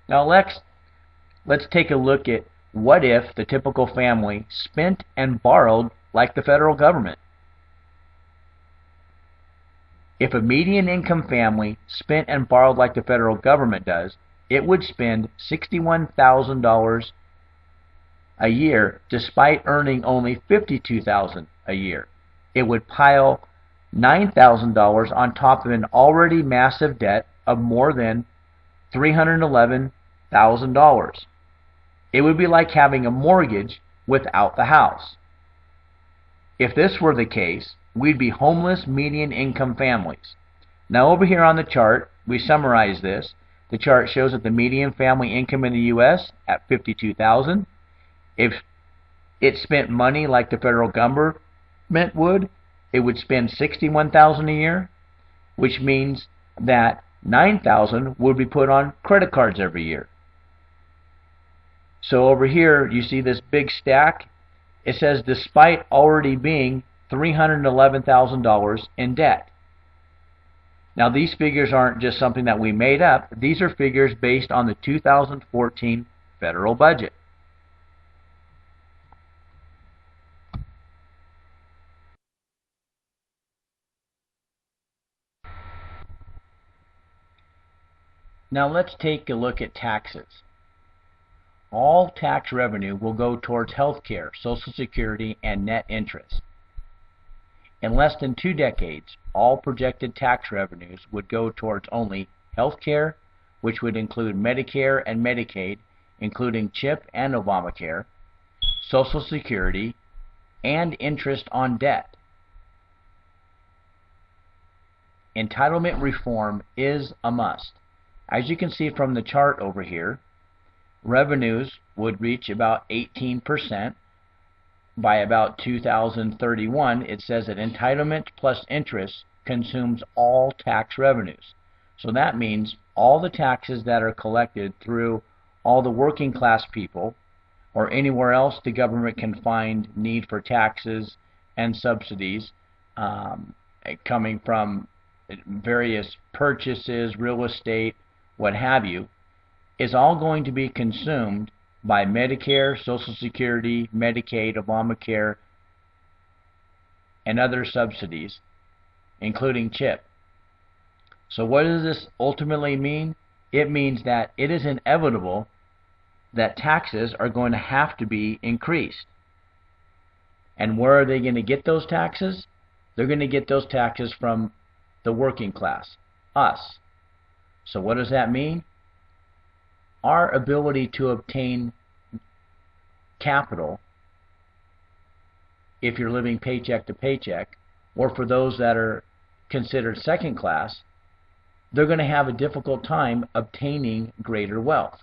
Now let's take a look at what if the typical family spent and borrowed like the federal government. If a median income family spent and borrowed like the federal government does, it would spend $61,000 a year despite earning only $52,000 a year. It would pile $9,000 on top of an already massive debt of more than $311,000. It would be like having a mortgage without the house. If this were the case, we'd be homeless median income families. Now over here on the chart, we summarize this. The chart shows that the median family income in the U.S. at $52,000. If it spent money like the federal government would, it would spend $61,000 a year, which means that $9,000 would be put on credit cards every year. So over here, you see this big stack. It says despite already being $311,000 in debt. Now these figures aren't just something that we made up. These are figures based on the 2014 federal budget. Now let's take a look at taxes. All tax revenue will go towards health care, Social Security, and net interest. In less than 2 decades, all projected tax revenues would go towards only health care, which would include Medicare and Medicaid, including CHIP and Obamacare, Social Security, and interest on debt. Entitlement reform is a must. As you can see from the chart over here, revenues would reach about 18%. By about 2031, it says that entitlement plus interest consumes all tax revenues. So that means all the taxes that are collected through all the working class people or anywhere else the government can find need for taxes and subsidies coming from various purchases, real estate, what have you, is all going to be consumed by Medicare, Social Security, Medicaid, Obamacare, and other subsidies, including CHIP. So what does this ultimately mean? It means that it is inevitable that taxes are going to have to be increased. And where are they going to get those taxes? They're going to get those taxes from the working class, us. So what does that mean? Our ability to obtain capital, if you're living paycheck to paycheck, or for those that are considered second class, they're going to have a difficult time obtaining greater wealth.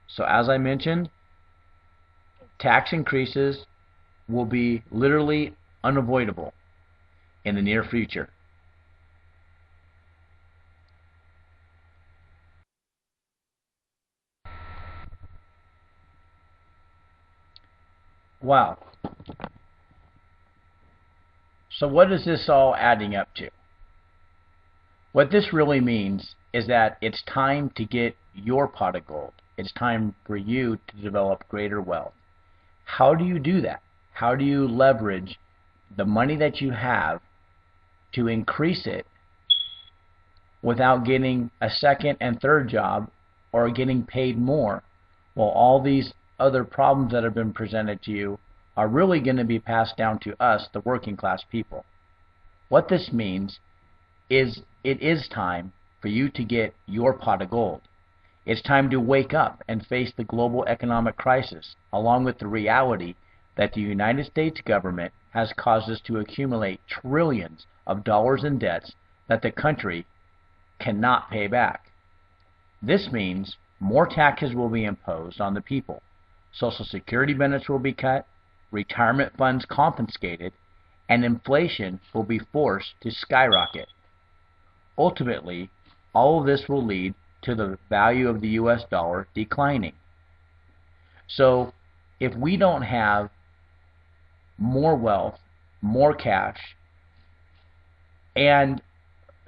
So as I mentioned, tax increases will be literally unavoidable in the near future. Wow. So what is this all adding up to? What this really means is that it's time to get your pot of gold. It's time for you to develop greater wealth. How do you do that? How do you leverage the money that you have to increase it without getting a second and third job or getting paid more, while all these other problems that have been presented to you are really going to be passed down to us, the working class people? What this means is it is time for you to get your pot of gold. It's time to wake up and face the global economic crisis, along with the reality that the United States government has caused us to accumulate trillions of dollars in debts that the country cannot pay back. This means more taxes will be imposed on the people. Social Security benefits will be cut, retirement funds confiscated, and inflation will be forced to skyrocket. Ultimately, all of this will lead to the value of the US dollar declining. So, if we don't have more wealth, more cash, and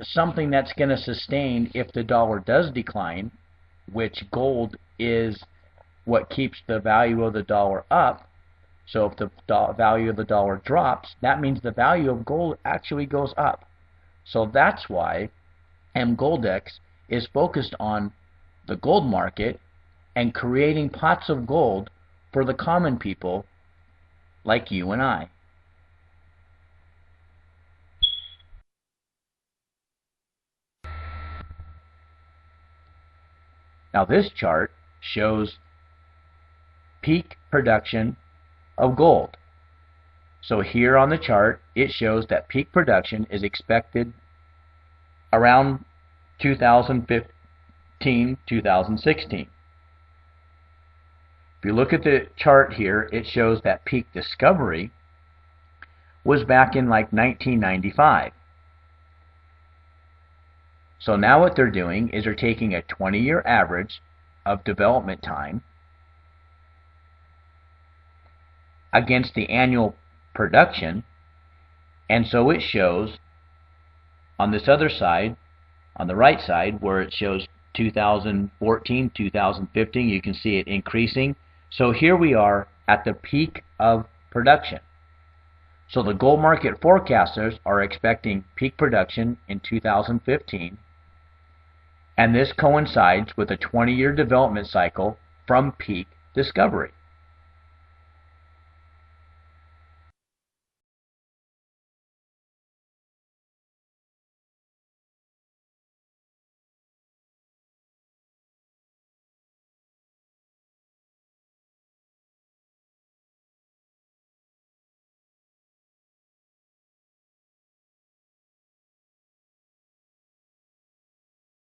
something that's going to sustain if the dollar does decline, which gold is what keeps the value of the dollar up. So if the value of the dollar drops, that means the value of gold actually goes up. So that's why Emgoldex is focused on the gold market and creating pots of gold for the common people like you and I. Now this chart shows peak production of gold. So here on the chart it shows that peak production is expected around 2015, 2016. If you look at the chart here, it shows that peak discovery was back in like 1995. So now what they're doing is they're taking a 20-year average of development time against the annual production, and so it shows on this other side, on the right side, where it shows 2014, 2015, you can see it increasing. So here we are at the peak of production. So the gold market forecasters are expecting peak production in 2015, and this coincides with a 20-year development cycle from peak discovery.